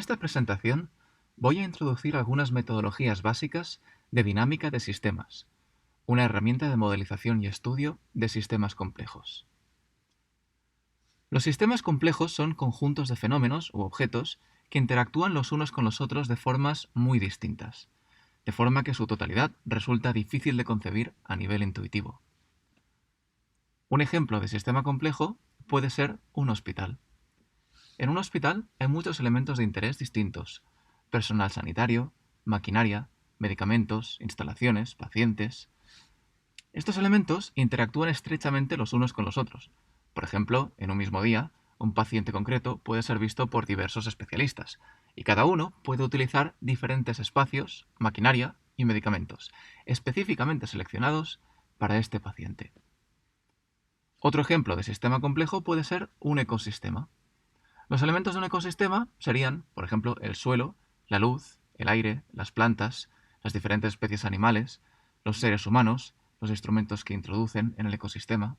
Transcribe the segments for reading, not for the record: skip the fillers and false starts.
esta presentación voy a introducir algunas metodologías básicas de dinámica de sistemas, una herramienta de modelización y estudio de sistemas complejos. Los sistemas complejos son conjuntos de fenómenos u objetos que interactúan los unos con los otros de formas muy distintas, de forma que su totalidad resulta difícil de concebir a nivel intuitivo. Un ejemplo de sistema complejo puede ser un hospital. En un hospital hay muchos elementos de interés distintos: personal sanitario, maquinaria, medicamentos, instalaciones, pacientes. Estos elementos interactúan estrechamente los unos con los otros. Por ejemplo, en un mismo día, un paciente concreto puede ser visto por diversos especialistas, y cada uno puede utilizar diferentes espacios, maquinaria y medicamentos, específicamente seleccionados para este paciente. Otro ejemplo de sistema complejo puede ser un ecosistema. Los elementos de un ecosistema serían, por ejemplo, el suelo, la luz, el aire, las plantas, las diferentes especies animales, los seres humanos, los instrumentos que introducen en el ecosistema.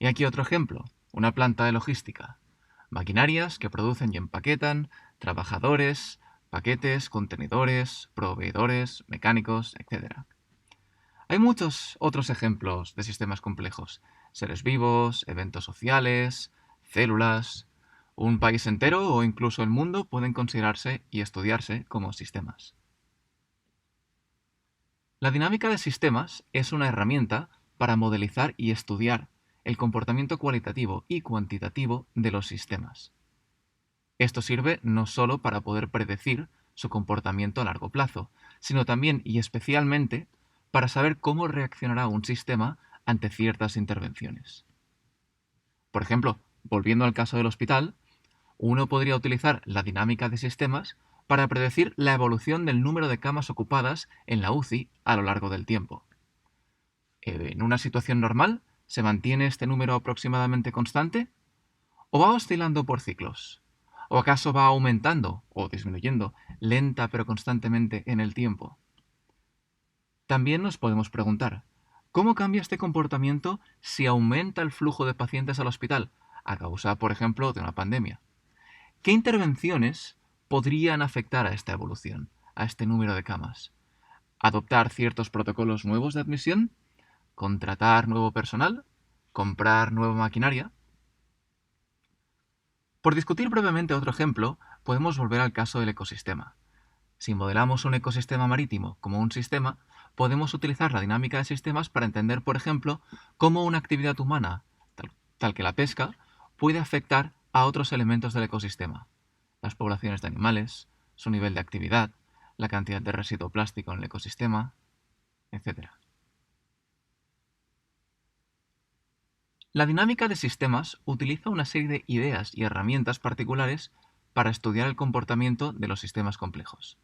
Y aquí otro ejemplo, una planta de logística: maquinarias que producen y empaquetan, trabajadores, paquetes, contenedores, proveedores, mecánicos, etc. Hay muchos otros ejemplos de sistemas complejos: seres vivos, eventos sociales, células. Un país entero o incluso el mundo pueden considerarse y estudiarse como sistemas. La dinámica de sistemas es una herramienta para modelizar y estudiar el comportamiento cualitativo y cuantitativo de los sistemas. Esto sirve no solo para poder predecir su comportamiento a largo plazo, sino también y especialmente para saber cómo reaccionará un sistema ante ciertas intervenciones. Por ejemplo, volviendo al caso del hospital, uno podría utilizar la dinámica de sistemas para predecir la evolución del número de camas ocupadas en la UCI a lo largo del tiempo. ¿En una situación normal se mantiene este número aproximadamente constante? ¿O va oscilando por ciclos? ¿O acaso va aumentando o disminuyendo lenta pero constantemente en el tiempo? También nos podemos preguntar, ¿cómo cambia este comportamiento si aumenta el flujo de pacientes al hospital, a causa, por ejemplo, de una pandemia? ¿Qué intervenciones podrían afectar a esta evolución, a este número de camas? ¿Adoptar ciertos protocolos nuevos de admisión? ¿Contratar nuevo personal? ¿Comprar nueva maquinaria? Por discutir brevemente otro ejemplo, podemos volver al caso del ecosistema. Si modelamos un ecosistema marítimo como un sistema, podemos utilizar la dinámica de sistemas para entender, por ejemplo, cómo una actividad humana, tal que la pesca, puede afectar a otros elementos del ecosistema: las poblaciones de animales, su nivel de actividad, la cantidad de residuo plástico en el ecosistema, etc. La dinámica de sistemas utiliza una serie de ideas y herramientas particulares para estudiar el comportamiento de los sistemas complejos.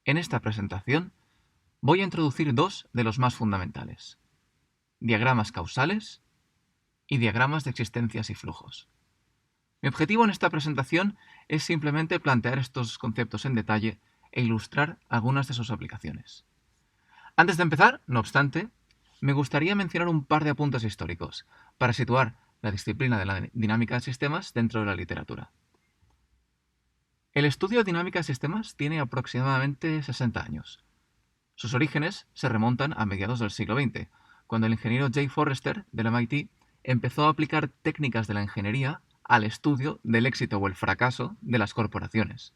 En esta presentación voy a introducir dos de los más fundamentales: diagramas causales y diagramas de existencias y flujos. Mi objetivo en esta presentación es simplemente plantear estos conceptos en detalle e ilustrar algunas de sus aplicaciones. Antes de empezar, no obstante, me gustaría mencionar un par de apuntes históricos para situar la disciplina de la dinámica de sistemas dentro de la literatura. El estudio de dinámica de sistemas tiene aproximadamente 60 años. Sus orígenes se remontan a mediados del siglo XX, cuando el ingeniero J. Forrester, del MIT, empezó a aplicar técnicas de la ingeniería al estudio del éxito o el fracaso de las corporaciones.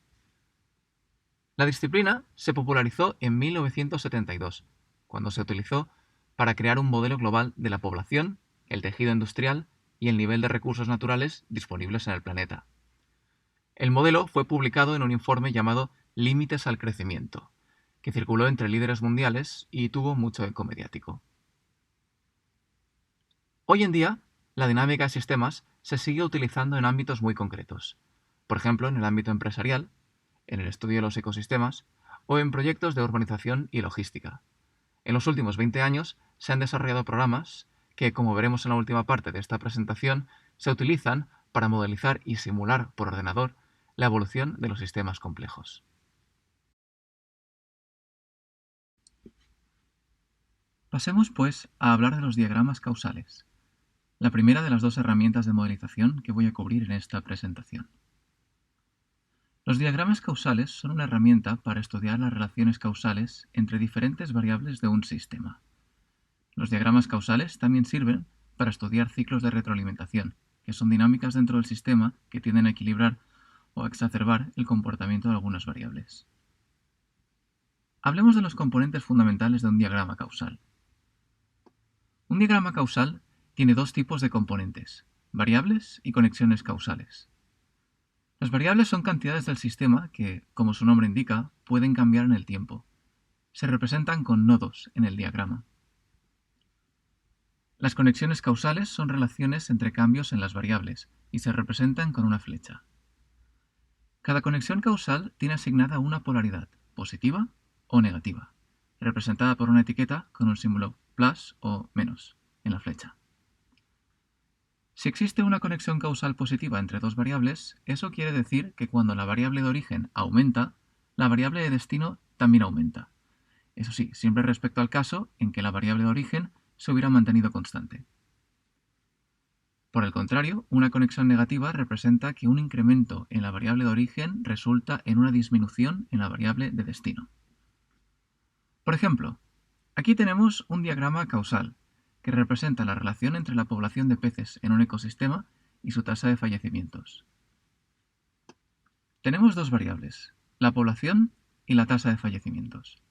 La disciplina se popularizó en 1972, cuando se utilizó para crear un modelo global de la población, el tejido industrial y el nivel de recursos naturales disponibles en el planeta. El modelo fue publicado en un informe llamado Límites al crecimiento, que circuló entre líderes mundiales y tuvo mucho eco mediático. Hoy en día, la dinámica de sistemas se sigue utilizando en ámbitos muy concretos, por ejemplo, en el ámbito empresarial, en el estudio de los ecosistemas o en proyectos de urbanización y logística. En los últimos 20 años se han desarrollado programas que, como veremos en la última parte de esta presentación, se utilizan para modelizar y simular por ordenador la evolución de los sistemas complejos. Pasemos, pues, a hablar de los diagramas causales, la primera de las dos herramientas de modelización que voy a cubrir en esta presentación. Los diagramas causales son una herramienta para estudiar las relaciones causales entre diferentes variables de un sistema. Los diagramas causales también sirven para estudiar ciclos de retroalimentación, que son dinámicas dentro del sistema que tienden a equilibrar o a exacerbar el comportamiento de algunas variables. Hablemos de los componentes fundamentales de un diagrama causal. Un diagrama causal tiene dos tipos de componentes: variables y conexiones causales. Las variables son cantidades del sistema que, como su nombre indica, pueden cambiar en el tiempo. Se representan con nodos en el diagrama. Las conexiones causales son relaciones entre cambios en las variables y se representan con una flecha. Cada conexión causal tiene asignada una polaridad, positiva o negativa, representada por una etiqueta con un símbolo plus o menos en la flecha. Si existe una conexión causal positiva entre dos variables, eso quiere decir que cuando la variable de origen aumenta, la variable de destino también aumenta. Eso sí, siempre respecto al caso en que la variable de origen se hubiera mantenido constante. Por el contrario, una conexión negativa representa que un incremento en la variable de origen resulta en una disminución en la variable de destino. Por ejemplo, aquí tenemos un diagrama causal que representa la relación entre la población de peces en un ecosistema y su tasa de fallecimientos. Tenemos dos variables, la población y la tasa de fallecimientos.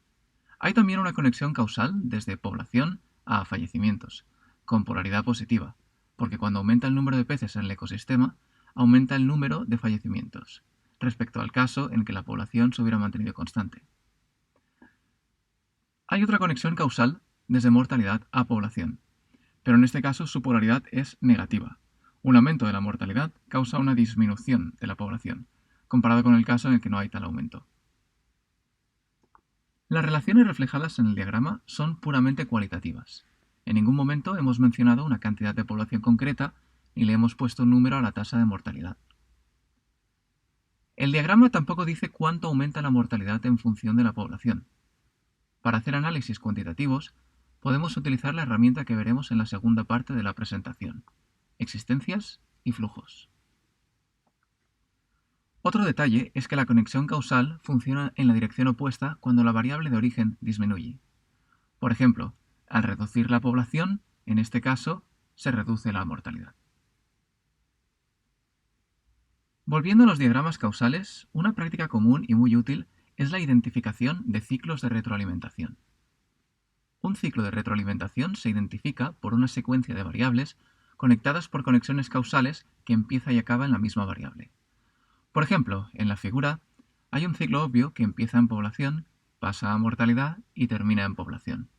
Hay también una conexión causal desde población a fallecimientos, con polaridad positiva, porque cuando aumenta el número de peces en el ecosistema, aumenta el número de fallecimientos, respecto al caso en que la población se hubiera mantenido constante. Hay otra conexión causal desde mortalidad a población, pero en este caso su polaridad es negativa. Un aumento de la mortalidad causa una disminución de la población, comparado con el caso en el que no hay tal aumento. Las relaciones reflejadas en el diagrama son puramente cualitativas. En ningún momento hemos mencionado una cantidad de población concreta ni le hemos puesto un número a la tasa de mortalidad. El diagrama tampoco dice cuánto aumenta la mortalidad en función de la población. Para hacer análisis cuantitativos, podemos utilizar la herramienta que veremos en la segunda parte de la presentación: existencias y flujos. Otro detalle es que la conexión causal funciona en la dirección opuesta cuando la variable de origen disminuye. Por ejemplo, al reducir la población, en este caso, se reduce la mortalidad. Volviendo a los diagramas causales, una práctica común y muy útil es la identificación de ciclos de retroalimentación. Un ciclo de retroalimentación se identifica por una secuencia de variables conectadas por conexiones causales que empieza y acaba en la misma variable. Por ejemplo, en la figura hay un ciclo obvio que empieza en población, pasa a mortalidad y termina en población.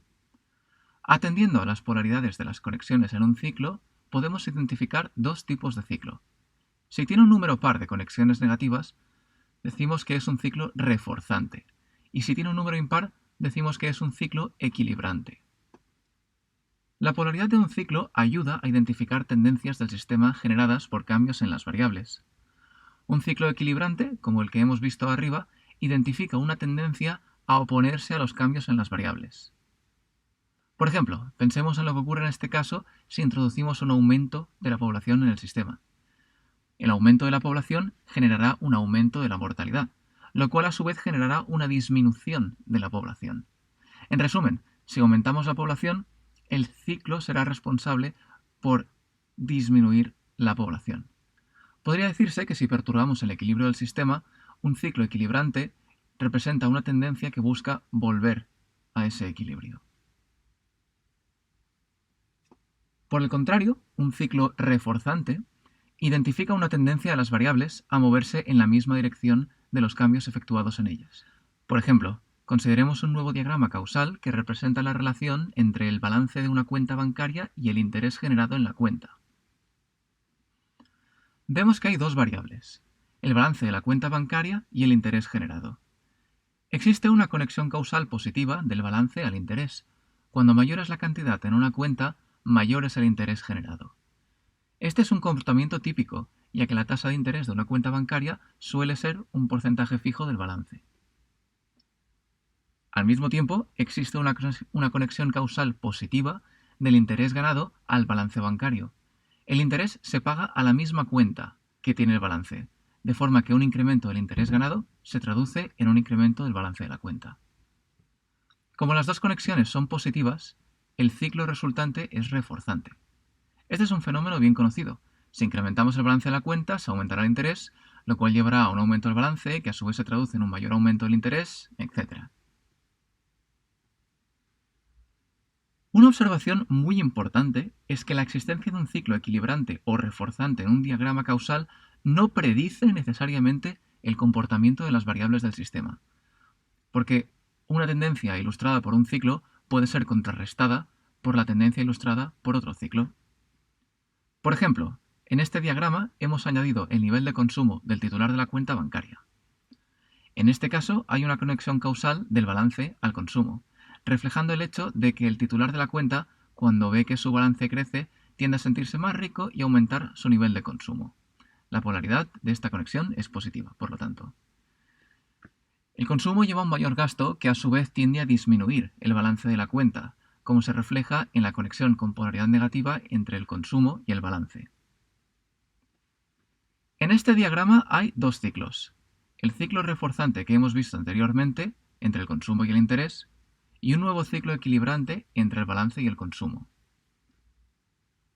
Atendiendo a las polaridades de las conexiones en un ciclo, podemos identificar dos tipos de ciclo. Si tiene un número par de conexiones negativas, decimos que es un ciclo reforzante, y si tiene un número impar, decimos que es un ciclo equilibrante. La polaridad de un ciclo ayuda a identificar tendencias del sistema generadas por cambios en las variables. Un ciclo equilibrante, como el que hemos visto arriba, identifica una tendencia a oponerse a los cambios en las variables. Por ejemplo, pensemos en lo que ocurre en este caso si introducimos un aumento de la población en el sistema. El aumento de la población generará un aumento de la mortalidad, lo cual a su vez generará una disminución de la población. En resumen, si aumentamos la población, el ciclo será responsable por disminuir la población. Podría decirse que si perturbamos el equilibrio del sistema, un ciclo equilibrante representa una tendencia que busca volver a ese equilibrio. Por el contrario, un ciclo reforzante identifica una tendencia de las variables a moverse en la misma dirección de los cambios efectuados en ellas. Por ejemplo, consideremos un nuevo diagrama causal que representa la relación entre el balance de una cuenta bancaria y el interés generado en la cuenta. Vemos que hay dos variables, el balance de la cuenta bancaria y el interés generado. Existe una conexión causal positiva del balance al interés. Cuando mayor es la cantidad en una cuenta, mayor es el interés generado. Este es un comportamiento típico, ya que la tasa de interés de una cuenta bancaria suele ser un porcentaje fijo del balance. Al mismo tiempo, existe una conexión causal positiva del interés ganado al balance bancario. El interés se paga a la misma cuenta que tiene el balance, de forma que un incremento del interés ganado se traduce en un incremento del balance de la cuenta. Como las dos conexiones son positivas, el ciclo resultante es reforzante. Este es un fenómeno bien conocido. Si incrementamos el balance de la cuenta, se aumentará el interés, lo cual llevará a un aumento del balance, que a su vez se traduce en un mayor aumento del interés, etc. Una observación muy importante es que la existencia de un ciclo equilibrante o reforzante en un diagrama causal no predice necesariamente el comportamiento de las variables del sistema, porque una tendencia ilustrada por un ciclo puede ser contrarrestada por la tendencia ilustrada por otro ciclo. Por ejemplo, en este diagrama hemos añadido el nivel de consumo del titular de la cuenta bancaria. En este caso hay una conexión causal del balance al consumo, reflejando el hecho de que el titular de la cuenta, cuando ve que su balance crece, tiende a sentirse más rico y aumentar su nivel de consumo. La polaridad de esta conexión es positiva, por lo tanto. El consumo lleva un mayor gasto que a su vez tiende a disminuir el balance de la cuenta, como se refleja en la conexión con polaridad negativa entre el consumo y el balance. En este diagrama hay dos ciclos. El ciclo reforzante que hemos visto anteriormente, entre el consumo y el interés, y un nuevo ciclo equilibrante entre el balance y el consumo.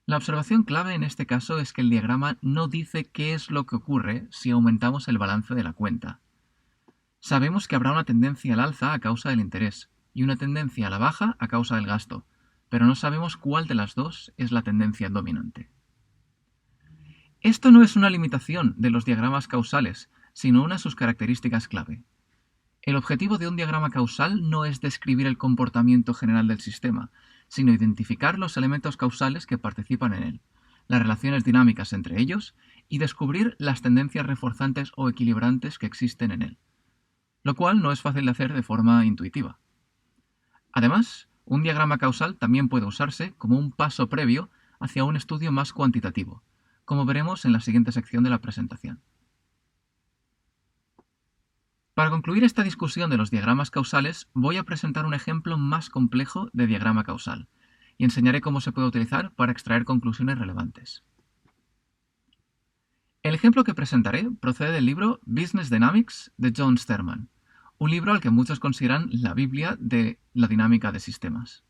La observación clave en este caso es que el diagrama no dice qué es lo que ocurre si aumentamos el balance de la cuenta. Sabemos que habrá una tendencia al alza a causa del interés y una tendencia a la baja a causa del gasto, pero no sabemos cuál de las dos es la tendencia dominante. Esto no es una limitación de los diagramas causales, sino una de sus características clave. El objetivo de un diagrama causal no es describir el comportamiento general del sistema, sino identificar los elementos causales que participan en él, las relaciones dinámicas entre ellos y descubrir las tendencias reforzantes o equilibrantes que existen en él, lo cual no es fácil de hacer de forma intuitiva. Además, un diagrama causal también puede usarse como un paso previo hacia un estudio más cuantitativo, como veremos en la siguiente sección de la presentación. Para concluir esta discusión de los diagramas causales, voy a presentar un ejemplo más complejo de diagrama causal y enseñaré cómo se puede utilizar para extraer conclusiones relevantes. El ejemplo que presentaré procede del libro Business Dynamics de John Sterman, un libro al que muchos consideran la Biblia de la dinámica de sistemas.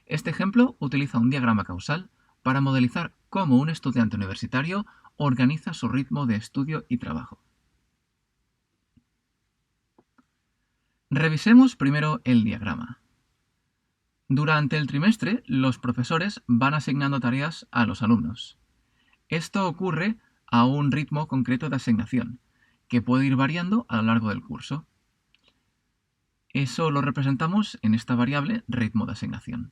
Este ejemplo utiliza un diagrama causal para modelizar cómo un estudiante universitario organiza su ritmo de estudio y trabajo. Revisemos primero el diagrama. Durante el trimestre, los profesores van asignando tareas a los alumnos. Esto ocurre a un ritmo concreto de asignación, que puede ir variando a lo largo del curso. Eso lo representamos en esta variable ritmo de asignación.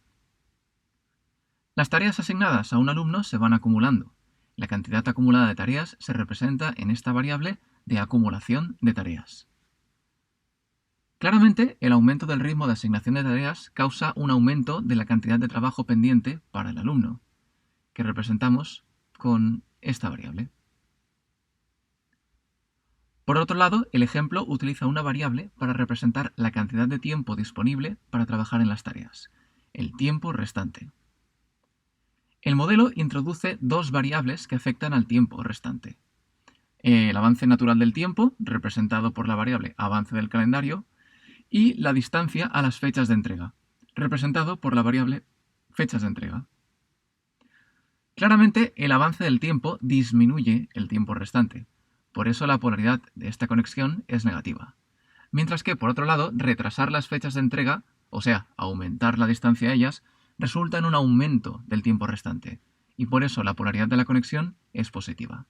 Las tareas asignadas a un alumno se van acumulando. La cantidad acumulada de tareas se representa en esta variable de acumulación de tareas. Claramente, el aumento del ritmo de asignación de tareas causa un aumento de la cantidad de trabajo pendiente para el alumno, que representamos con esta variable. Por otro lado, el ejemplo utiliza una variable para representar la cantidad de tiempo disponible para trabajar en las tareas, el tiempo restante. El modelo introduce dos variables que afectan al tiempo restante. El avance natural del tiempo, representado por la variable avance del calendario, y la distancia a las fechas de entrega, representado por la variable fechas de entrega. Claramente, el avance del tiempo disminuye el tiempo restante, por eso la polaridad de esta conexión es negativa. Mientras que, por otro lado, retrasar las fechas de entrega, o sea, aumentar la distancia a ellas, resulta en un aumento del tiempo restante, y por eso la polaridad de la conexión es positiva.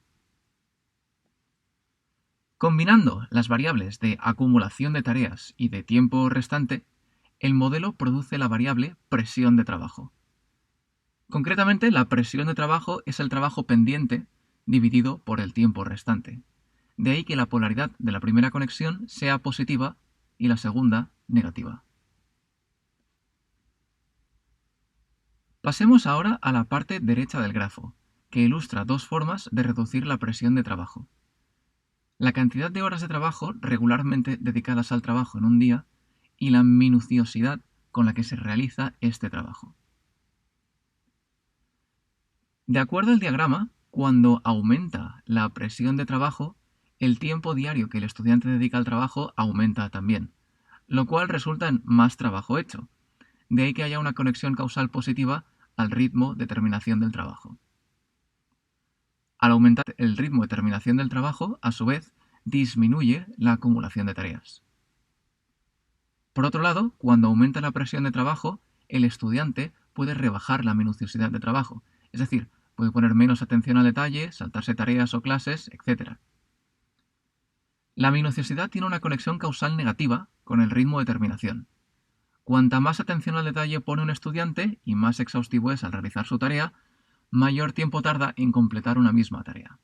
Combinando las variables de acumulación de tareas y de tiempo restante, el modelo produce la variable presión de trabajo. Concretamente, la presión de trabajo es el trabajo pendiente dividido por el tiempo restante. De ahí que la polaridad de la primera conexión sea positiva y la segunda negativa. Pasemos ahora a la parte derecha del grafo, que ilustra dos formas de reducir la presión de trabajo. La cantidad de horas de trabajo regularmente dedicadas al trabajo en un día y la minuciosidad con la que se realiza este trabajo. De acuerdo al diagrama, cuando aumenta la presión de trabajo, el tiempo diario que el estudiante dedica al trabajo aumenta también, lo cual resulta en más trabajo hecho. De ahí que haya una conexión causal positiva al ritmo de terminación del trabajo. Al aumentar el ritmo de terminación del trabajo, a su vez, disminuye la acumulación de tareas. Por otro lado, cuando aumenta la presión de trabajo, el estudiante puede rebajar la minuciosidad de trabajo, es decir, puede poner menos atención al detalle, saltarse tareas o clases, etc. La minuciosidad tiene una conexión causal negativa con el ritmo de terminación. Cuanta más atención al detalle pone un estudiante y más exhaustivo es al realizar su tarea, mayor tiempo tarda en completar una misma tarea.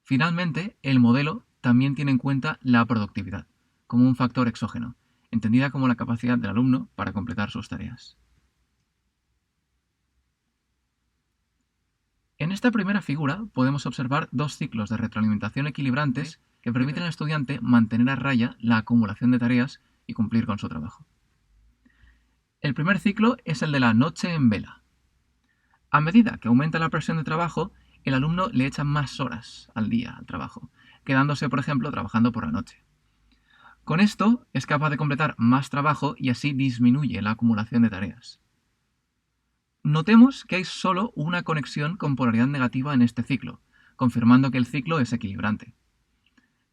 Finalmente, el modelo también tiene en cuenta la productividad, como un factor exógeno, entendida como la capacidad del alumno para completar sus tareas. En esta primera figura podemos observar dos ciclos de retroalimentación equilibrantes que permiten al estudiante mantener a raya la acumulación de tareas y cumplir con su trabajo. El primer ciclo es el de la noche en vela. A medida que aumenta la presión de trabajo, el alumno le echa más horas al día al trabajo, quedándose, por ejemplo, trabajando por la noche. Con esto es capaz de completar más trabajo y así disminuye la acumulación de tareas. Notemos que hay solo una conexión con polaridad negativa en este ciclo, confirmando que el ciclo es equilibrante.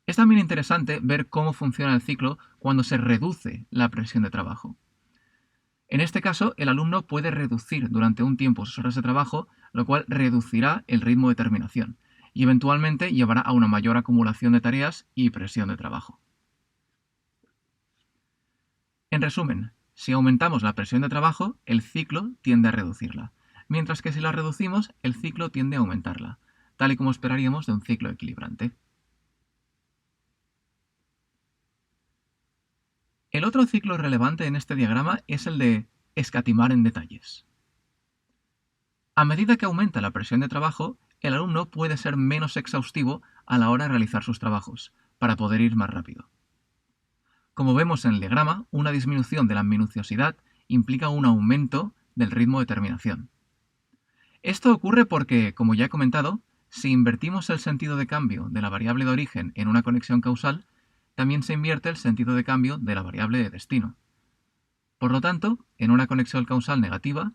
Es también interesante ver cómo funciona el ciclo cuando se reduce la presión de trabajo. En este caso, el alumno puede reducir durante un tiempo sus horas de trabajo, lo cual reducirá el ritmo de terminación y eventualmente llevará a una mayor acumulación de tareas y presión de trabajo. En resumen, si aumentamos la presión de trabajo, el ciclo tiende a reducirla, mientras que si la reducimos, el ciclo tiende a aumentarla, tal y como esperaríamos de un ciclo equilibrante. El otro ciclo relevante en este diagrama es el de escatimar en detalles. A medida que aumenta la presión de trabajo, el alumno puede ser menos exhaustivo a la hora de realizar sus trabajos, para poder ir más rápido. Como vemos en el diagrama, una disminución de la minuciosidad implica un aumento del ritmo de terminación. Esto ocurre porque, como ya he comentado, si invertimos el sentido de cambio de la variable de origen en una conexión causal, también se invierte el sentido de cambio de la variable de destino. Por lo tanto, en una conexión causal negativa,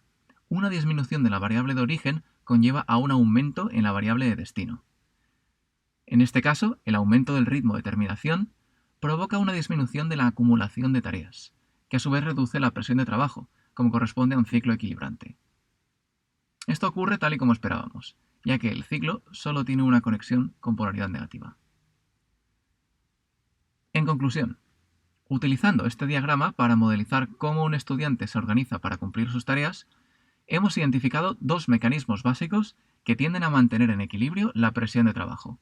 una disminución de la variable de origen conlleva a un aumento en la variable de destino. En este caso, el aumento del ritmo de terminación provoca una disminución de la acumulación de tareas, que a su vez reduce la presión de trabajo, como corresponde a un ciclo equilibrante. Esto ocurre tal y como esperábamos, ya que el ciclo solo tiene una conexión con polaridad negativa. En conclusión, utilizando este diagrama para modelizar cómo un estudiante se organiza para cumplir sus tareas, hemos identificado dos mecanismos básicos que tienden a mantener en equilibrio la presión de trabajo.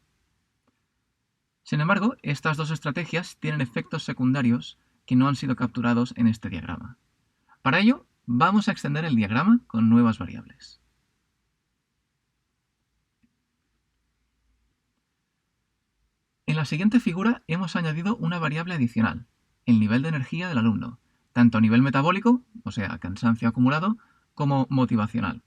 Sin embargo, estas dos estrategias tienen efectos secundarios que no han sido capturados en este diagrama. Para ello, vamos a extender el diagrama con nuevas variables. En la siguiente figura hemos añadido una variable adicional, el nivel de energía del alumno, tanto a nivel metabólico, o sea, cansancio acumulado, como motivacional.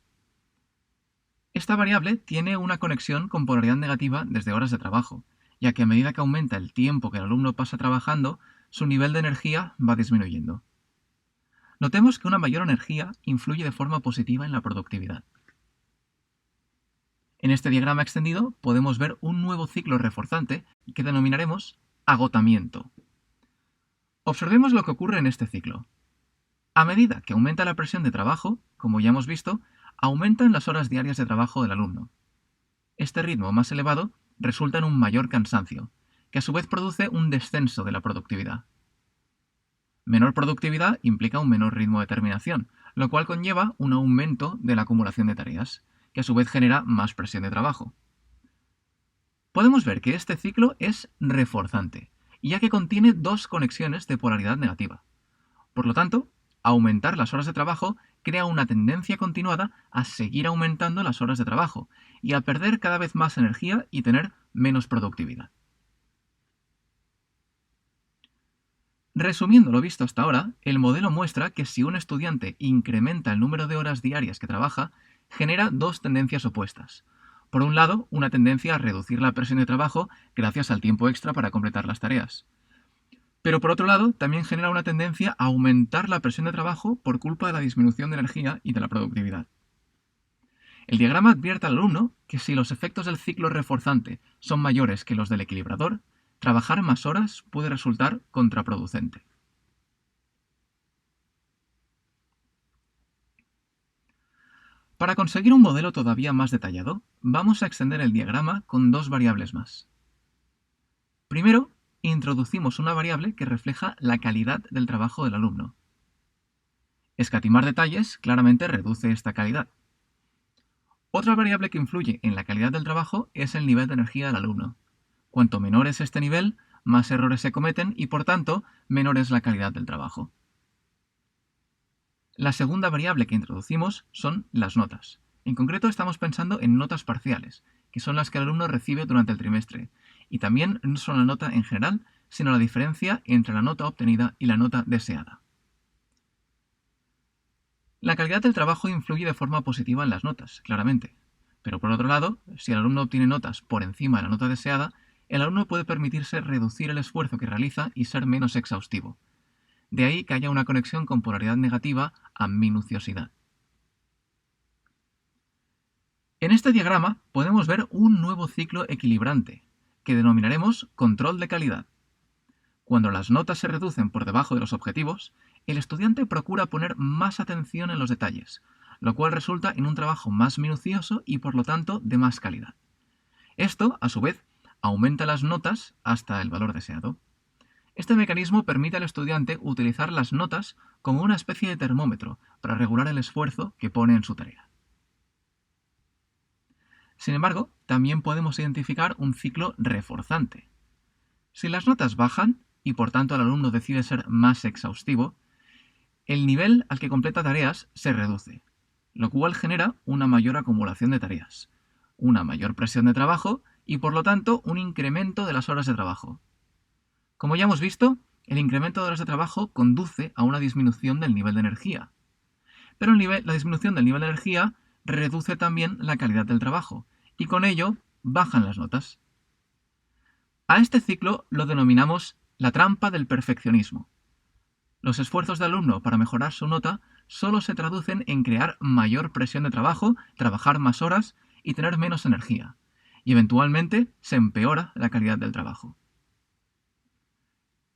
Esta variable tiene una conexión con polaridad negativa desde horas de trabajo, ya que a medida que aumenta el tiempo que el alumno pasa trabajando, su nivel de energía va disminuyendo. Notemos que una mayor energía influye de forma positiva en la productividad. En este diagrama extendido podemos ver un nuevo ciclo reforzante que denominaremos agotamiento. Observemos lo que ocurre en este ciclo. A medida que aumenta la presión de trabajo, como ya hemos visto, aumentan las horas diarias de trabajo del alumno. Este ritmo más elevado resulta en un mayor cansancio, que a su vez produce un descenso de la productividad. Menor productividad implica un menor ritmo de terminación, lo cual conlleva un aumento de la acumulación de tareas, que a su vez genera más presión de trabajo. Podemos ver que este ciclo es reforzante, ya que contiene dos conexiones de polaridad negativa. Por lo tanto, aumentar las horas de trabajo crea una tendencia continuada a seguir aumentando las horas de trabajo y a perder cada vez más energía y tener menos productividad. Resumiendo lo visto hasta ahora, el modelo muestra que si un estudiante incrementa el número de horas diarias que trabaja, genera dos tendencias opuestas. Por un lado, una tendencia a reducir la presión de trabajo gracias al tiempo extra para completar las tareas. Pero por otro lado, también genera una tendencia a aumentar la presión de trabajo por culpa de la disminución de energía y de la productividad. El diagrama advierte al alumno que si los efectos del ciclo reforzante son mayores que los del equilibrador, trabajar más horas puede resultar contraproducente. Para conseguir un modelo todavía más detallado, vamos a extender el diagrama con dos variables más. Primero, introducimos una variable que refleja la calidad del trabajo del alumno. Escatimar detalles claramente reduce esta calidad. Otra variable que influye en la calidad del trabajo es el nivel de energía del alumno. Cuanto menor es este nivel, más errores se cometen y, por tanto, menor es la calidad del trabajo. La segunda variable que introducimos son las notas. En concreto, estamos pensando en notas parciales, que son las que el alumno recibe durante el trimestre, y también no solo la nota en general, sino la diferencia entre la nota obtenida y la nota deseada. La calidad del trabajo influye de forma positiva en las notas, claramente. Pero por otro lado, si el alumno obtiene notas por encima de la nota deseada, el alumno puede permitirse reducir el esfuerzo que realiza y ser menos exhaustivo. De ahí que haya una conexión con polaridad negativa a minuciosidad. En este diagrama podemos ver un nuevo ciclo equilibrante, que denominaremos control de calidad. Cuando las notas se reducen por debajo de los objetivos, el estudiante procura poner más atención en los detalles, lo cual resulta en un trabajo más minucioso y por lo tanto de más calidad. Esto, a su vez, aumenta las notas hasta el valor deseado. Este mecanismo permite al estudiante utilizar las notas como una especie de termómetro para regular el esfuerzo que pone en su tarea. Sin embargo, también podemos identificar un ciclo reforzante. Si las notas bajan, y por tanto el alumno decide ser más exhaustivo, el nivel al que completa tareas se reduce, lo cual genera una mayor acumulación de tareas, una mayor presión de trabajo y por lo tanto un incremento de las horas de trabajo. Como ya hemos visto, el incremento de horas de trabajo conduce a una disminución del nivel de energía. Pero la disminución del nivel de energía reduce también la calidad del trabajo y con ello bajan las notas. A este ciclo lo denominamos la trampa del perfeccionismo. Los esfuerzos del alumno para mejorar su nota solo se traducen en crear mayor presión de trabajo, trabajar más horas y tener menos energía, y eventualmente se empeora la calidad del trabajo.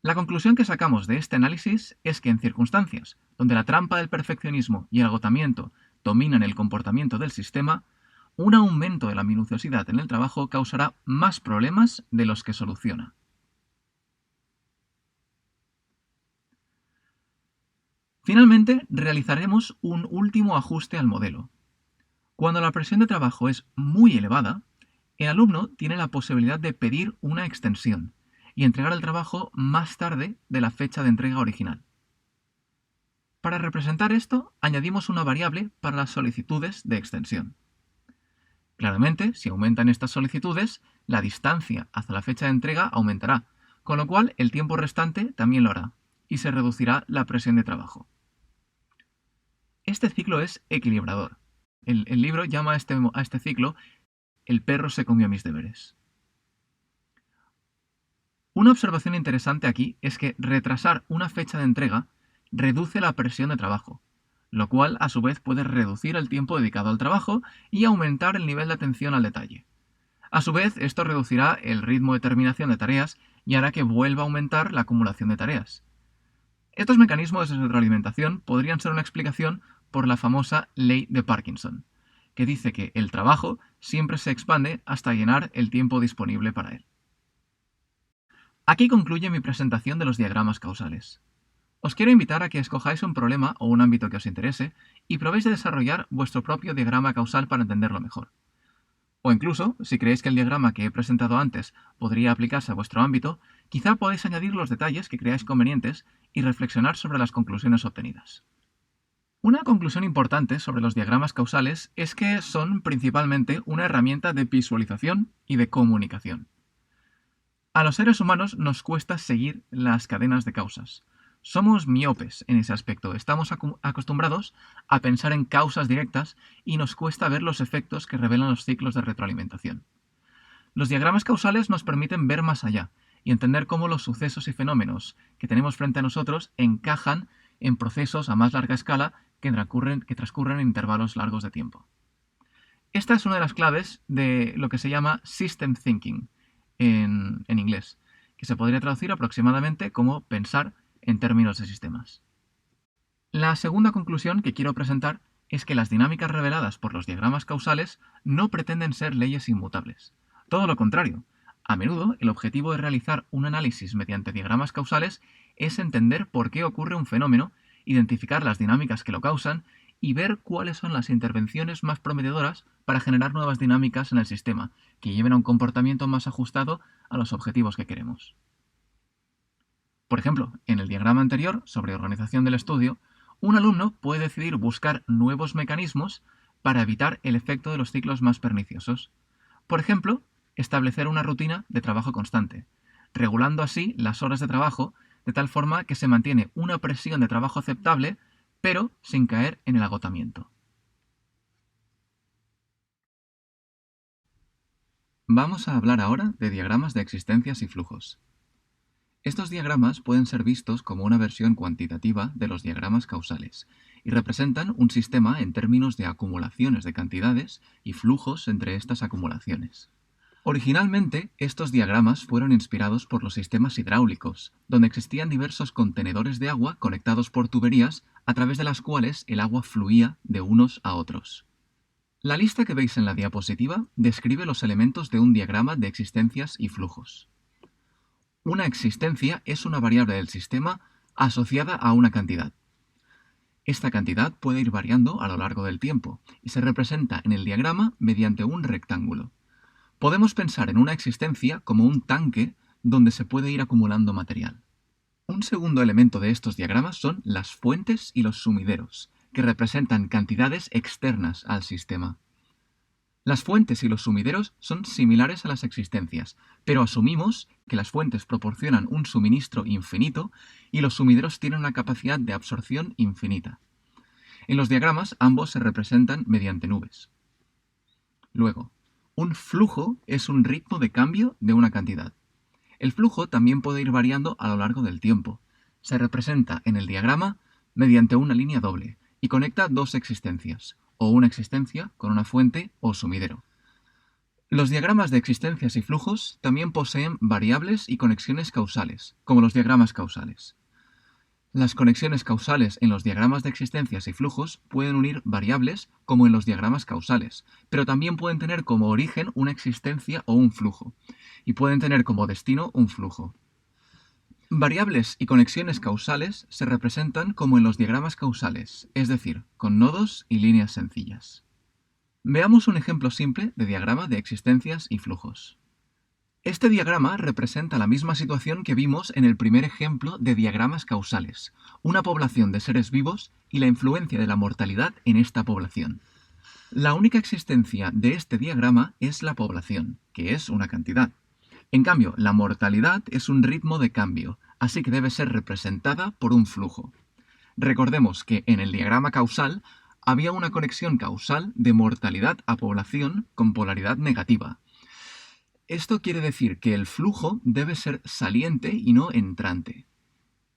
La conclusión que sacamos de este análisis es que en circunstancias donde la trampa del perfeccionismo y el agotamiento dominan el comportamiento del sistema, un aumento de la minuciosidad en el trabajo causará más problemas de los que soluciona. Finalmente, realizaremos un último ajuste al modelo. Cuando la presión de trabajo es muy elevada, el alumno tiene la posibilidad de pedir una extensión y entregar el trabajo más tarde de la fecha de entrega original. Para representar esto, añadimos una variable para las solicitudes de extensión. Claramente, si aumentan estas solicitudes, la distancia hacia la fecha de entrega aumentará, con lo cual el tiempo restante también lo hará, y se reducirá la presión de trabajo. Este ciclo es equilibrador. El libro llama a este ciclo "el perro se comió mis deberes". Una observación interesante aquí es que retrasar una fecha de entrega reduce la presión de trabajo, lo cual a su vez puede reducir el tiempo dedicado al trabajo y aumentar el nivel de atención al detalle. A su vez, esto reducirá el ritmo de terminación de tareas y hará que vuelva a aumentar la acumulación de tareas. Estos mecanismos de retroalimentación podrían ser una explicación por la famosa ley de Parkinson, que dice que el trabajo siempre se expande hasta llenar el tiempo disponible para él. Aquí concluye mi presentación de los diagramas causales. Os quiero invitar a que escojáis un problema o un ámbito que os interese y probéis de desarrollar vuestro propio diagrama causal para entenderlo mejor. O incluso, si creéis que el diagrama que he presentado antes podría aplicarse a vuestro ámbito, quizá podáis añadir los detalles que creáis convenientes y reflexionar sobre las conclusiones obtenidas. Una conclusión importante sobre los diagramas causales es que son principalmente una herramienta de visualización y de comunicación. A los seres humanos nos cuesta seguir las cadenas de causas, Somos miopes en ese aspecto, estamos acostumbrados a pensar en causas directas y nos cuesta ver los efectos que revelan los ciclos de retroalimentación. Los diagramas causales nos permiten ver más allá y entender cómo los sucesos y fenómenos que tenemos frente a nosotros encajan en procesos a más larga escala que transcurren en intervalos largos de tiempo. Esta es una de las claves de lo que se llama System Thinking en inglés, que se podría traducir aproximadamente como pensar en términos de sistemas. La segunda conclusión que quiero presentar es que las dinámicas reveladas por los diagramas causales no pretenden ser leyes inmutables. Todo lo contrario. A menudo, el objetivo de realizar un análisis mediante diagramas causales es entender por qué ocurre un fenómeno, identificar las dinámicas que lo causan y ver cuáles son las intervenciones más prometedoras para generar nuevas dinámicas en el sistema, que lleven a un comportamiento más ajustado a los objetivos que queremos. Por ejemplo, en el diagrama anterior, sobre organización del estudio, un alumno puede decidir buscar nuevos mecanismos para evitar el efecto de los ciclos más perniciosos. Por ejemplo, establecer una rutina de trabajo constante, regulando así las horas de trabajo de tal forma que se mantiene una presión de trabajo aceptable, pero sin caer en el agotamiento. Vamos a hablar ahora de diagramas de existencias y flujos. Estos diagramas pueden ser vistos como una versión cuantitativa de los diagramas causales y representan un sistema en términos de acumulaciones de cantidades y flujos entre estas acumulaciones. Originalmente, estos diagramas fueron inspirados por los sistemas hidráulicos, donde existían diversos contenedores de agua conectados por tuberías a través de las cuales el agua fluía de unos a otros. La lista que veis en la diapositiva describe los elementos de un diagrama de existencias y flujos. Una existencia es una variable del sistema asociada a una cantidad. Esta cantidad puede ir variando a lo largo del tiempo y se representa en el diagrama mediante un rectángulo. Podemos pensar en una existencia como un tanque donde se puede ir acumulando material. Un segundo elemento de estos diagramas son las fuentes y los sumideros, que representan cantidades externas al sistema. Las fuentes y los sumideros son similares a las existencias, pero asumimos que las fuentes proporcionan un suministro infinito y los sumideros tienen una capacidad de absorción infinita. En los diagramas ambos se representan mediante nubes. Luego, un flujo es un ritmo de cambio de una cantidad. El flujo también puede ir variando a lo largo del tiempo. Se representa en el diagrama mediante una línea doble y conecta dos existencias, o una existencia con una fuente o sumidero. Los diagramas de existencias y flujos también poseen variables y conexiones causales, como los diagramas causales. Las conexiones causales en los diagramas de existencias y flujos pueden unir variables como en los diagramas causales, pero también pueden tener como origen una existencia o un flujo, y pueden tener como destino un flujo. Variables y conexiones causales se representan como en los diagramas causales, es decir, con nodos y líneas sencillas. Veamos un ejemplo simple de diagrama de existencias y flujos. Este diagrama representa la misma situación que vimos en el primer ejemplo de diagramas causales, una población de seres vivos y la influencia de la mortalidad en esta población. La única existencia de este diagrama es la población, que es una cantidad. En cambio, la mortalidad es un ritmo de cambio, así que debe ser representada por un flujo. Recordemos que en el diagrama causal había una conexión causal de mortalidad a población con polaridad negativa. Esto quiere decir que el flujo debe ser saliente y no entrante.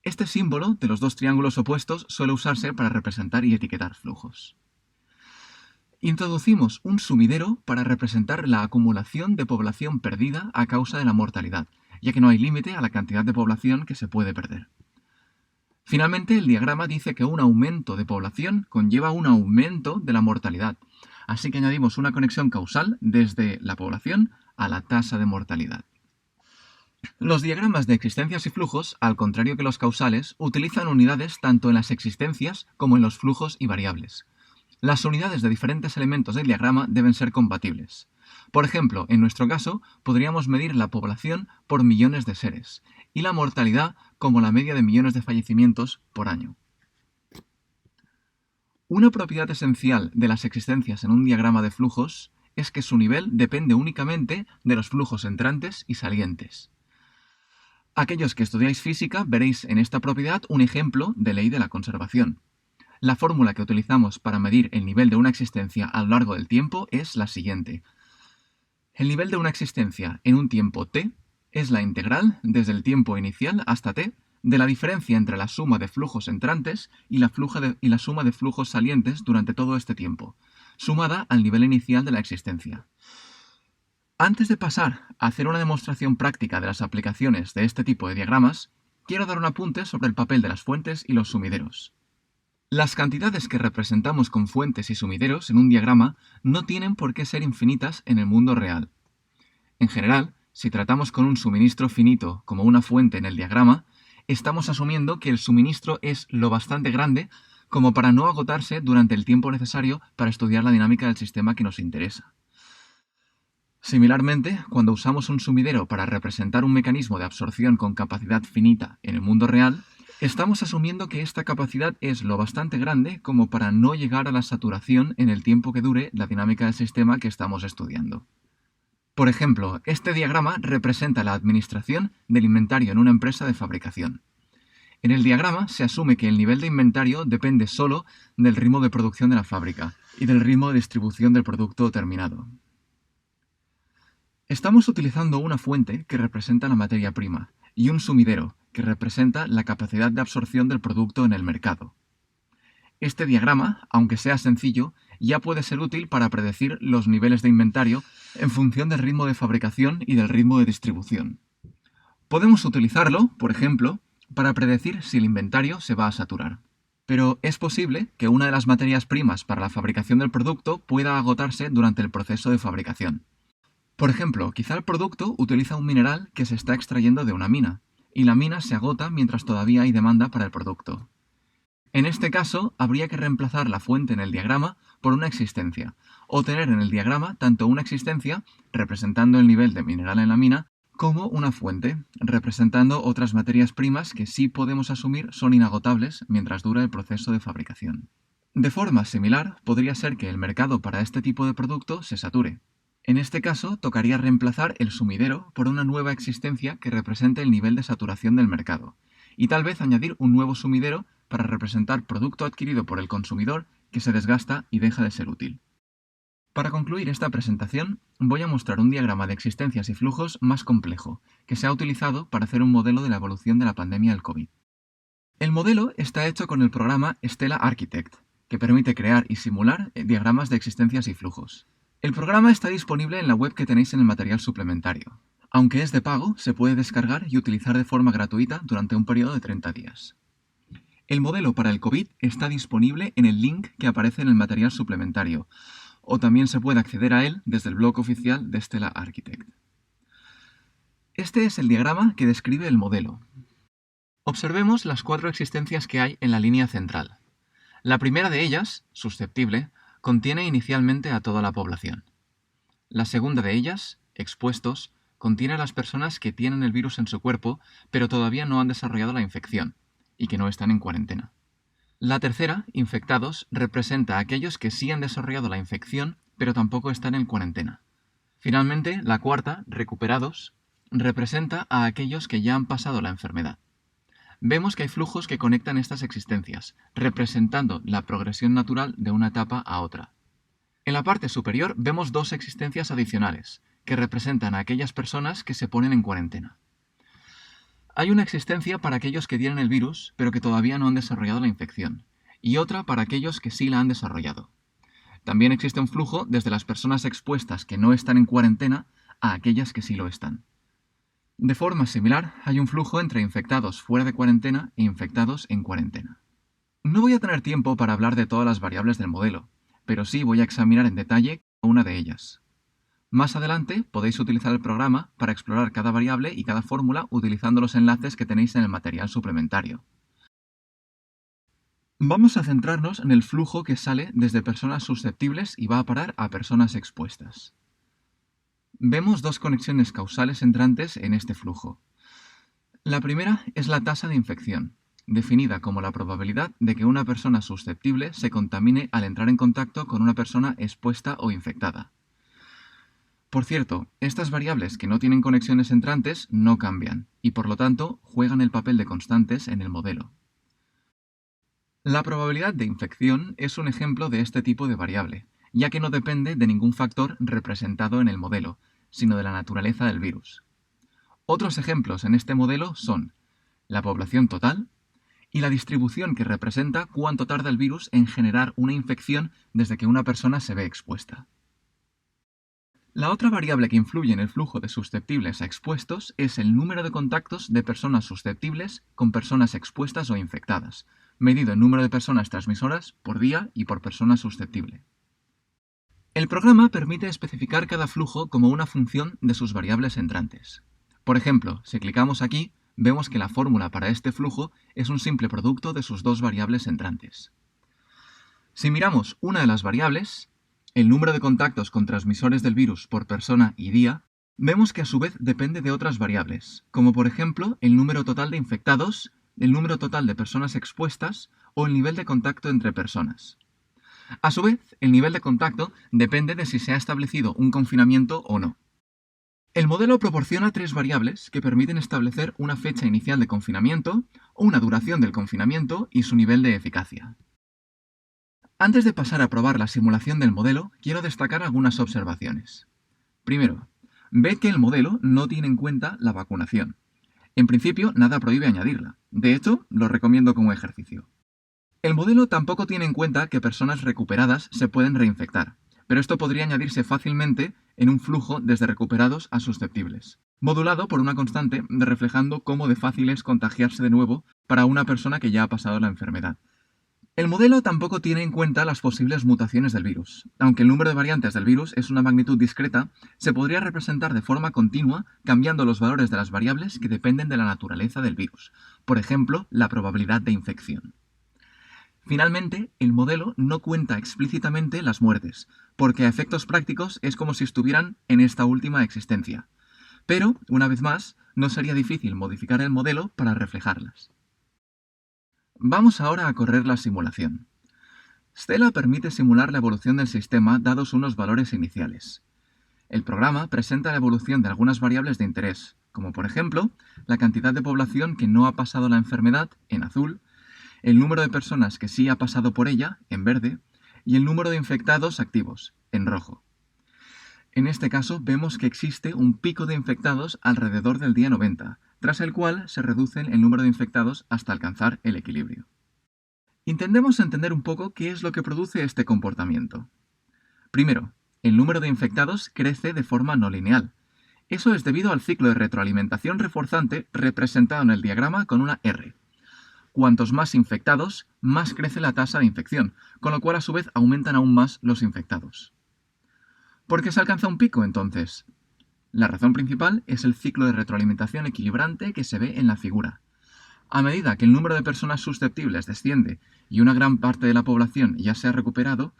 Este símbolo de los dos triángulos opuestos suele usarse para representar y etiquetar flujos. Introducimos un sumidero para representar la acumulación de población perdida a causa de la mortalidad, ya que no hay límite a la cantidad de población que se puede perder. Finalmente, el diagrama dice que un aumento de población conlleva un aumento de la mortalidad, así que añadimos una conexión causal desde la población a la tasa de mortalidad. Los diagramas de existencias y flujos, al contrario que los causales, utilizan unidades tanto en las existencias como en los flujos y variables. Las unidades de diferentes elementos del diagrama deben ser compatibles. Por ejemplo, en nuestro caso, podríamos medir la población por millones de seres y la mortalidad como la media de millones de fallecimientos por año. Una propiedad esencial de las existencias en un diagrama de flujos es que su nivel depende únicamente de los flujos entrantes y salientes. Aquellos que estudiáis física veréis en esta propiedad un ejemplo de ley de la conservación. La fórmula que utilizamos para medir el nivel de una existencia a lo largo del tiempo es la siguiente. El nivel de una existencia en un tiempo t es la integral desde el tiempo inicial hasta t de la diferencia entre la suma de flujos entrantes y la suma de flujos salientes durante todo este tiempo, sumada al nivel inicial de la existencia. Antes de pasar a hacer una demostración práctica de las aplicaciones de este tipo de diagramas, quiero dar un apunte sobre el papel de las fuentes y los sumideros. Las cantidades que representamos con fuentes y sumideros en un diagrama no tienen por qué ser infinitas en el mundo real. En general, si tratamos con un suministro finito como una fuente en el diagrama, estamos asumiendo que el suministro es lo bastante grande como para no agotarse durante el tiempo necesario para estudiar la dinámica del sistema que nos interesa. Similarmente, cuando usamos un sumidero para representar un mecanismo de absorción con capacidad finita en el mundo real, estamos asumiendo que esta capacidad es lo bastante grande como para no llegar a la saturación en el tiempo que dure la dinámica del sistema que estamos estudiando. Por ejemplo, este diagrama representa la administración del inventario en una empresa de fabricación. En el diagrama se asume que el nivel de inventario depende solo del ritmo de producción de la fábrica y del ritmo de distribución del producto terminado. Estamos utilizando una fuente que representa la materia prima y un sumidero que representa la capacidad de absorción del producto en el mercado. Este diagrama, aunque sea sencillo, ya puede ser útil para predecir los niveles de inventario en función del ritmo de fabricación y del ritmo de distribución. Podemos utilizarlo, por ejemplo, para predecir si el inventario se va a saturar. Pero es posible que una de las materias primas para la fabricación del producto pueda agotarse durante el proceso de fabricación. Por ejemplo, quizá el producto utiliza un mineral que se está extrayendo de una mina, y la mina se agota mientras todavía hay demanda para el producto. En este caso, habría que reemplazar la fuente en el diagrama por una existencia, o tener en el diagrama tanto una existencia, representando el nivel de mineral en la mina, como una fuente, representando otras materias primas que sí podemos asumir son inagotables mientras dura el proceso de fabricación. De forma similar, podría ser que el mercado para este tipo de producto se sature. En este caso, tocaría reemplazar el sumidero por una nueva existencia que represente el nivel de saturación del mercado, y tal vez añadir un nuevo sumidero para representar producto adquirido por el consumidor que se desgasta y deja de ser útil. Para concluir esta presentación, voy a mostrar un diagrama de existencias y flujos más complejo, que se ha utilizado para hacer un modelo de la evolución de la pandemia del COVID. El modelo está hecho con el programa Stella Architect, que permite crear y simular diagramas de existencias y flujos. El programa está disponible en la web que tenéis en el material suplementario. Aunque es de pago, se puede descargar y utilizar de forma gratuita durante un periodo de 30 días. El modelo para el COVID está disponible en el link que aparece en el material suplementario, o también se puede acceder a él desde el blog oficial de Stella Architect. Este es el diagrama que describe el modelo. Observemos las 4 existencias que hay en la línea central. La primera de ellas, susceptible, contiene inicialmente a toda la población. La segunda de ellas, expuestos, contiene a las personas que tienen el virus en su cuerpo, pero todavía no han desarrollado la infección, y que no están en cuarentena. La tercera, infectados, representa a aquellos que sí han desarrollado la infección, pero tampoco están en cuarentena. Finalmente, la cuarta, recuperados, representa a aquellos que ya han pasado la enfermedad. Vemos que hay flujos que conectan estas existencias, representando la progresión natural de una etapa a otra. En la parte superior vemos 2 existencias adicionales, que representan a aquellas personas que se ponen en cuarentena. Hay una existencia para aquellos que tienen el virus, pero que todavía no han desarrollado la infección, y otra para aquellos que sí la han desarrollado. También existe un flujo desde las personas expuestas que no están en cuarentena a aquellas que sí lo están. De forma similar, hay un flujo entre infectados fuera de cuarentena e infectados en cuarentena. No voy a tener tiempo para hablar de todas las variables del modelo, pero sí voy a examinar en detalle cada una de ellas. Más adelante podéis utilizar el programa para explorar cada variable y cada fórmula utilizando los enlaces que tenéis en el material suplementario. Vamos a centrarnos en el flujo que sale desde personas susceptibles y va a parar a personas expuestas. Vemos 2 conexiones causales entrantes en este flujo. La primera es la tasa de infección, definida como la probabilidad de que una persona susceptible se contamine al entrar en contacto con una persona expuesta o infectada. Por cierto, estas variables que no tienen conexiones entrantes no cambian, y por lo tanto juegan el papel de constantes en el modelo. La probabilidad de infección es un ejemplo de este tipo de variable, ya que no depende de ningún factor representado en el modelo, sino de la naturaleza del virus. Otros ejemplos en este modelo son la población total y la distribución que representa cuánto tarda el virus en generar una infección desde que una persona se ve expuesta. La otra variable que influye en el flujo de susceptibles a expuestos es el número de contactos de personas susceptibles con personas expuestas o infectadas, medido en número de personas transmisoras por día y por persona susceptible. El programa permite especificar cada flujo como una función de sus variables entrantes. Por ejemplo, si clicamos aquí, vemos que la fórmula para este flujo es un simple producto de sus dos variables entrantes. Si miramos una de las variables, el número de contactos con transmisores del virus por persona y día, vemos que a su vez depende de otras variables, como por ejemplo el número total de infectados, el número total de personas expuestas o el nivel de contacto entre personas. A su vez, el nivel de contacto depende de si se ha establecido un confinamiento o no. El modelo proporciona tres variables que permiten establecer una fecha inicial de confinamiento, una duración del confinamiento y su nivel de eficacia. Antes de pasar a probar la simulación del modelo, quiero destacar algunas observaciones. Primero, ved que el modelo no tiene en cuenta la vacunación. En principio, nada prohíbe añadirla. De hecho, lo recomiendo como ejercicio. El modelo tampoco tiene en cuenta que personas recuperadas se pueden reinfectar, pero esto podría añadirse fácilmente en un flujo desde recuperados a susceptibles, modulado por una constante reflejando cómo de fácil es contagiarse de nuevo para una persona que ya ha pasado la enfermedad. El modelo tampoco tiene en cuenta las posibles mutaciones del virus. Aunque el número de variantes del virus es una magnitud discreta, se podría representar de forma continua cambiando los valores de las variables que dependen de la naturaleza del virus, por ejemplo, la probabilidad de infección. Finalmente, el modelo no cuenta explícitamente las muertes, porque a efectos prácticos es como si estuvieran en esta última existencia. Pero, una vez más, no sería difícil modificar el modelo para reflejarlas. Vamos ahora a correr la simulación. Stella permite simular la evolución del sistema dados unos valores iniciales. El programa presenta la evolución de algunas variables de interés, como por ejemplo, la cantidad de población que no ha pasado la enfermedad, en azul, el número de personas que sí ha pasado por ella, en verde, y el número de infectados activos, en rojo. En este caso vemos que existe un pico de infectados alrededor del día 90, tras el cual se reduce el número de infectados hasta alcanzar el equilibrio. Intentemos entender un poco qué es lo que produce este comportamiento. Primero, el número de infectados crece de forma no lineal. Eso es debido al ciclo de retroalimentación reforzante representado en el diagrama con una R. Cuantos más infectados, más crece la tasa de infección, con lo cual a su vez aumentan aún más los infectados. ¿Por qué se alcanza un pico entonces? La razón principal es el ciclo de retroalimentación equilibrante que se ve en la figura. A medida que el número de personas susceptibles desciende y una gran parte de la población ya se ha recuperado,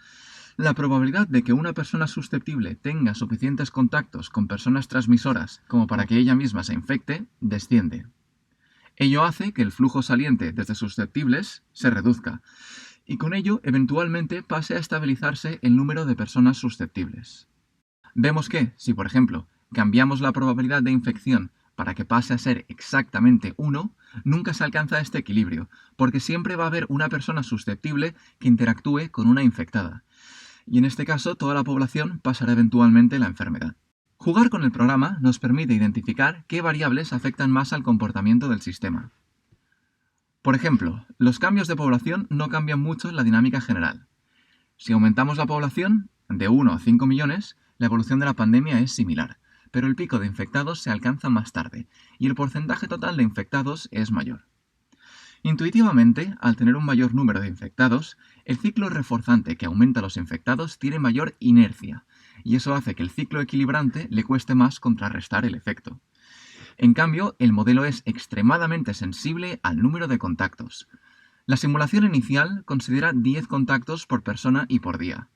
la probabilidad de que una persona susceptible tenga suficientes contactos con personas transmisoras como para que ella misma se infecte, desciende. Ello hace que el flujo saliente desde susceptibles se reduzca, y con ello eventualmente pase a estabilizarse el número de personas susceptibles. Vemos que, si por ejemplo, cambiamos la probabilidad de infección para que pase a ser exactamente 1, nunca se alcanza este equilibrio, porque siempre va a haber una persona susceptible que interactúe con una infectada, y en este caso toda la población pasará eventualmente la enfermedad. Jugar con el programa nos permite identificar qué variables afectan más al comportamiento del sistema. Por ejemplo, los cambios de población no cambian mucho la dinámica general. Si aumentamos la población de 1 a 5 millones, la evolución de la pandemia es similar, pero el pico de infectados se alcanza más tarde y el porcentaje total de infectados es mayor. Intuitivamente, al tener un mayor número de infectados, el ciclo reforzante que aumenta los infectados tiene mayor inercia, y eso hace que el ciclo equilibrante le cueste más contrarrestar el efecto. En cambio, el modelo es extremadamente sensible al número de contactos. La simulación inicial considera 10 contactos por persona y por día.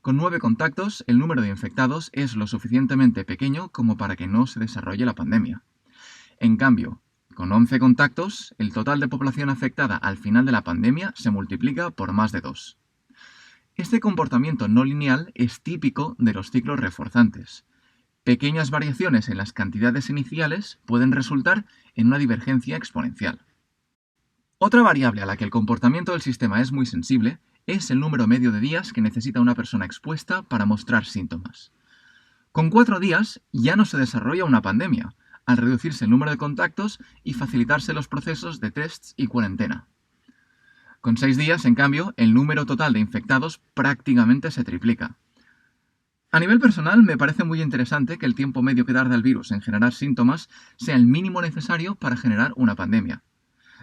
Con 9 contactos, el número de infectados es lo suficientemente pequeño como para que no se desarrolle la pandemia. En cambio, con 11 contactos, el total de población afectada al final de la pandemia se multiplica por más de 2. Este comportamiento no lineal es típico de los ciclos reforzantes, Pequeñas variaciones en las cantidades iniciales pueden resultar en una divergencia exponencial. Otra variable a la que el comportamiento del sistema es muy sensible es el número medio de días que necesita una persona expuesta para mostrar síntomas. Con 4 días ya no se desarrolla una pandemia, al reducirse el número de contactos y facilitarse los procesos de tests y cuarentena. Con 6 días, en cambio, el número total de infectados prácticamente se triplica. A nivel personal, me parece muy interesante que el tiempo medio que tarda el virus en generar síntomas sea el mínimo necesario para generar una pandemia.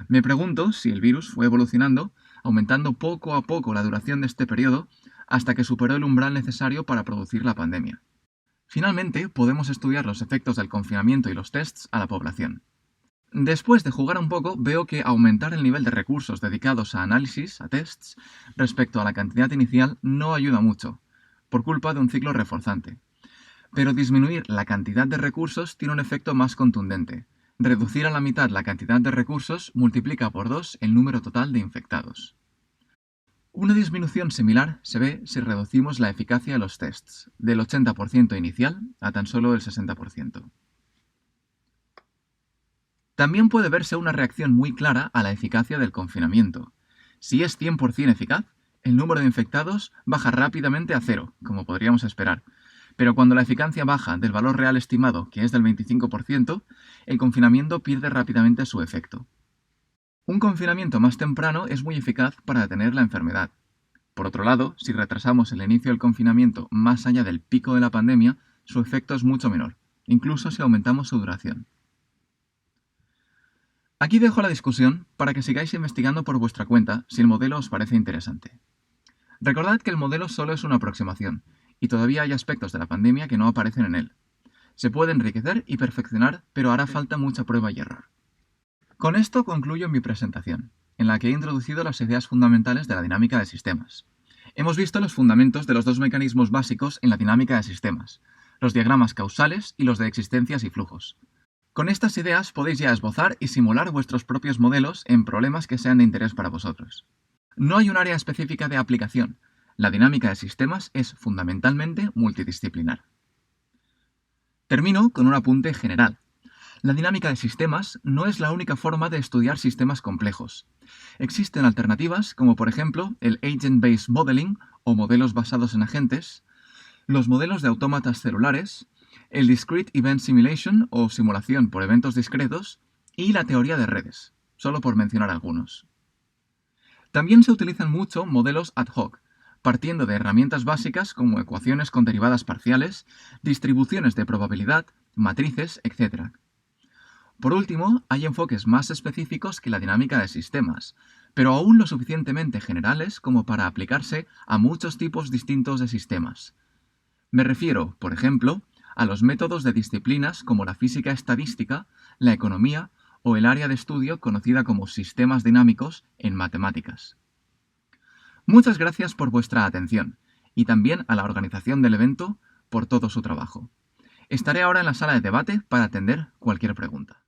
Me pregunto si el virus fue evolucionando, aumentando poco a poco la duración de este periodo, hasta que superó el umbral necesario para producir la pandemia. Finalmente, podemos estudiar los efectos del confinamiento y los tests a la población. Después de jugar un poco, veo que aumentar el nivel de recursos dedicados a análisis, a tests, respecto a la cantidad inicial no ayuda mucho, por culpa de un ciclo reforzante. Pero disminuir la cantidad de recursos tiene un efecto más contundente. Reducir a la mitad la cantidad de recursos multiplica por 2 el número total de infectados. Una disminución similar se ve si reducimos la eficacia de los tests, del 80% inicial a tan solo el 60%. También puede verse una reacción muy clara a la eficacia del confinamiento. Si es 100% eficaz, el número de infectados baja rápidamente a cero, como podríamos esperar. Pero cuando la eficacia baja del valor real estimado, que es del 25%, el confinamiento pierde rápidamente su efecto. Un confinamiento más temprano es muy eficaz para detener la enfermedad. Por otro lado, si retrasamos el inicio del confinamiento más allá del pico de la pandemia, su efecto es mucho menor, incluso si aumentamos su duración. Aquí dejo la discusión para que sigáis investigando por vuestra cuenta si el modelo os parece interesante. Recordad que el modelo solo es una aproximación, y todavía hay aspectos de la pandemia que no aparecen en él. Se puede enriquecer y perfeccionar, pero hará falta mucha prueba y error. Con esto concluyo mi presentación, en la que he introducido las ideas fundamentales de la dinámica de sistemas. Hemos visto los fundamentos de los dos mecanismos básicos en la dinámica de sistemas, los diagramas causales y los de existencias y flujos. Con estas ideas podéis ya esbozar y simular vuestros propios modelos en problemas que sean de interés para vosotros. No hay un área específica de aplicación. La dinámica de sistemas es fundamentalmente multidisciplinar. Termino con un apunte general. La dinámica de sistemas no es la única forma de estudiar sistemas complejos. Existen alternativas como por ejemplo el Agent-Based Modeling o modelos basados en agentes, los modelos de autómatas celulares, el Discrete Event Simulation o simulación por eventos discretos y la teoría de redes, solo por mencionar algunos. También se utilizan mucho modelos ad hoc, partiendo de herramientas básicas como ecuaciones con derivadas parciales, distribuciones de probabilidad, matrices, etc. Por último, hay enfoques más específicos que la dinámica de sistemas, pero aún lo suficientemente generales como para aplicarse a muchos tipos distintos de sistemas. Me refiero, por ejemplo, a los métodos de disciplinas como la física estadística, la economía o el área de estudio conocida como sistemas dinámicos en matemáticas. Muchas gracias por vuestra atención y también a la organización del evento por todo su trabajo. Estaré ahora en la sala de debate para atender cualquier pregunta.